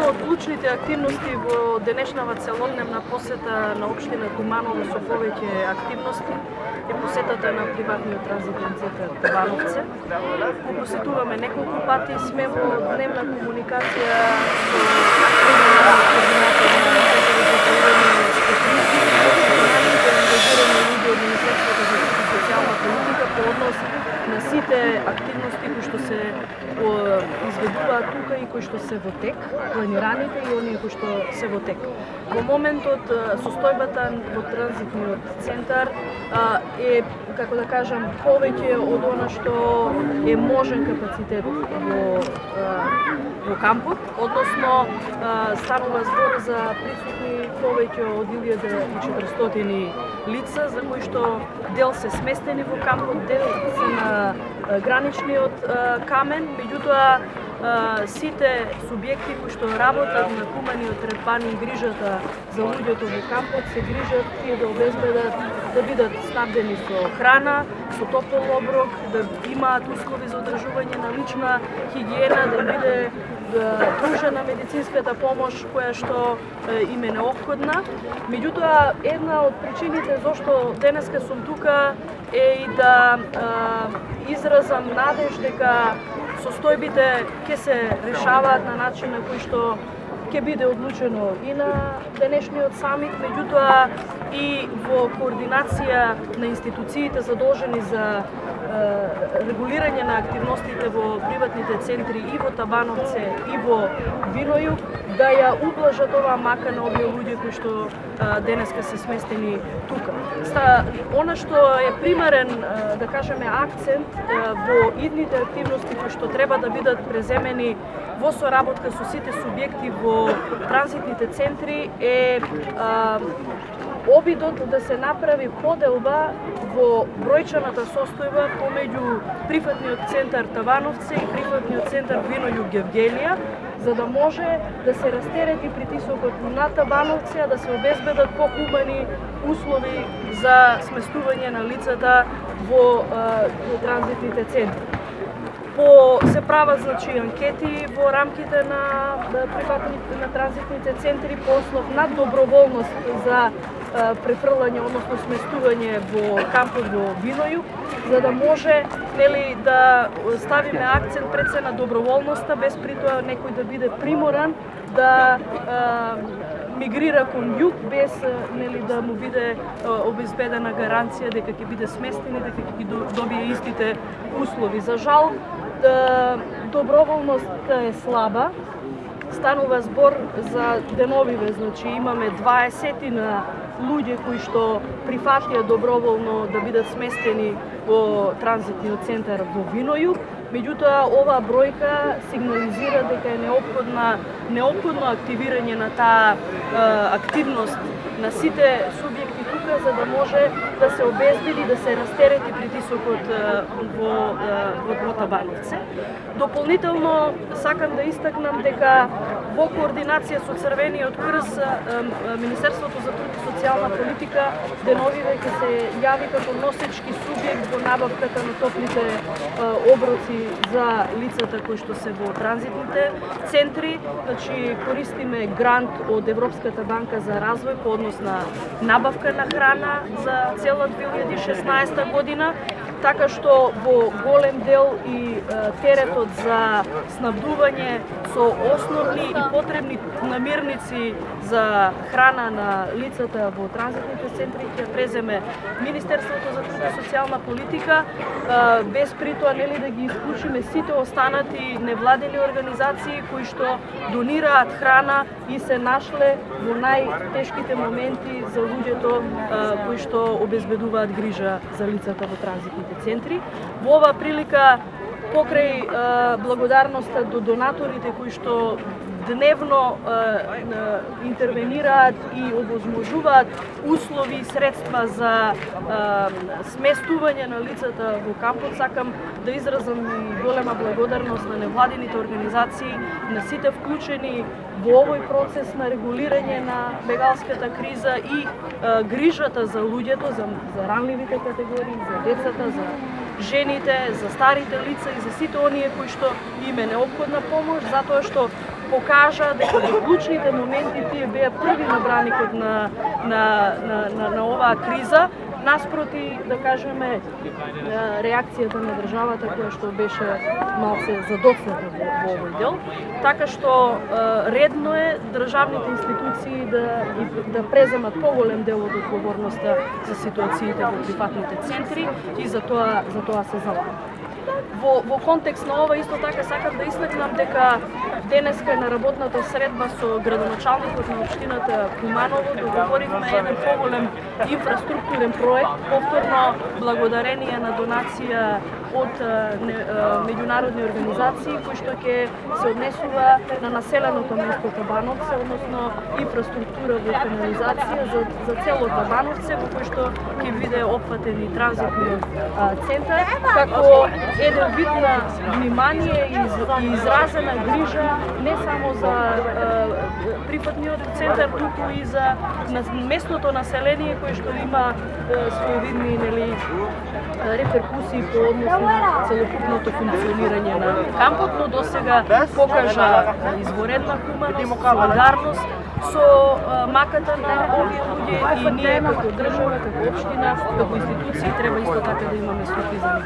Една од клучните активности во денешнава целодневна посета на општина Куманово со повеќе активности е посетата на приватниот транзитен центар Табановце. Го посетуваме неколку пати, сме во дневна комуникација со координатор на од Министерството за социјална политика по однос на сите активности кои што се изведуваат тука и кои што се во тек, планираните и оние кои што се во тек. Во моментот состојбата во транзитниот центар е, како да кажам, повеќе од она што е можен капацитет во кампот, односно станува збор за присутни повеќе од 1400 лица, за кои што дел се сместени во кампот, дел се на граничниот камен, меѓутоа сите субјекти кои што работат на хуманиот третман и грижата за луѓето во кампот се грижат и да обезбедат да бидат снабдени со храна, со топол оброк, да имаат услови за одржување на лична хигиена, да биде пружена медицинската помош која што им е неопходна. Меѓутоа, една од причините зошто денеска сум тука е и да изразам надеж дека состојбите ќе се решаваат на начин на кој што ќе биде одлучено и на денешниот самит, меѓутоа и во координација на институциите задолжени за регулирање на активностите во приватните центри и во Табановце и во Винојуг, да ја ублажат оваа мака на овие луѓе кои што денеска се сместени тука. Она што е примарен, да кажеме, акцент во идните активности кои што треба да бидат преземени во соработка со сите субјекти во транзитните центри е обидот да се направи поделба во бројчаната состојба помеѓу прифатниот центар Табановце и прифатниот центар Винојуг Гевгелија, за да може да се растерети притисокот на Табановце, а да се обезбедат похумани услови за сместување на лицата во транзитните центри. Се прават анкети во рамките на транзитните центри по основ на доброволност за префрлање, односно сместување во кампот во Винојуг, за да може да ставиме акцент пред се на доброволноста, без при тоа некој да биде приморан да мигрира кон југ, без да му биде обезбедена гаранција дека ќе биде сместен и дека ќе добие истите услови. За жал, доброволноста е слаба. Станува збор за деновиве, имаме 20 на луѓе кои што прифатија доброволно да бидат сместени во транзитниот центар во Винојуг. Меѓутоа, оваа бројка сигнализира дека е неопходно активирање на таа активност на сите субјекти тука, за да може да се обезбеди, да се растерети притисокот во Табановце. Дополнително сакам да истакнам дека во координација со Црвениот крст, Министерството за труд и социјална политика деновиве ќе се јави како носечки субјект во набавката на топлите оброци за лицата кои што се во транзитните центри. Користиме грант од Европската банка за развој по однос на набавка на храна за цела 2016 година, така што во голем дел и теретот за снабдување со основни и потребни намирници за храна на лицата во транзитните центри ќе преземе Министерството за труд и социјална политика, без при тоа да ги исклучиме сите останати невладени организации кои што донираат храна и се нашле во најтешките моменти за луѓето кои што обезбедуваат грижа за лицата во транзитните центри. Во оваа прилика, покрај благодарноста до донаторите кои што дневно интервенираат и овозможуваат услови и средства за сместување на лицата во кампот, сакам да изразам и голема благодарност на невладините организации, на сите вклучени во овој процес на регулирање на бегалската криза и грижата за луѓето, за ранливите категории, за децата, за жените, за старите лица и за сите оние кои што им е неопходна помош, затоа што покажа дека во клучните моменти тие беа први на браникот на оваа криза, наспроти, да кажеме, реакцијата на државата која што беше малце задоцната во овој дел. Така што редно е државните институции да преземат поголем дел од одговорноста за ситуациите во прифатните центри и за тоа се залагам. Во контекст на ова исто така сакам да истакнам дека денеска на работната средба со градоначалникот на општината Куманово договоривме еден поголем инфраструктурен проект, повторно благодарение на донација од меѓународни организации кои што ќе се однесува на населеното место Табановце, односно инфраструктура во канализација за целото Табановце, во кој што ќе биде опфатен и транзитниот центар, како еден вид на внимание и изразена грижа не само за прифатниот центар, туку и за местното население кое што има своевидни реперкусии по однос на целокупното функционирање на кампот, но досега покажа изворедна хуманост, солидарност со маката на овие луѓе и ние како држава, како општина, како институции треба исто така да имаме слух и за нив.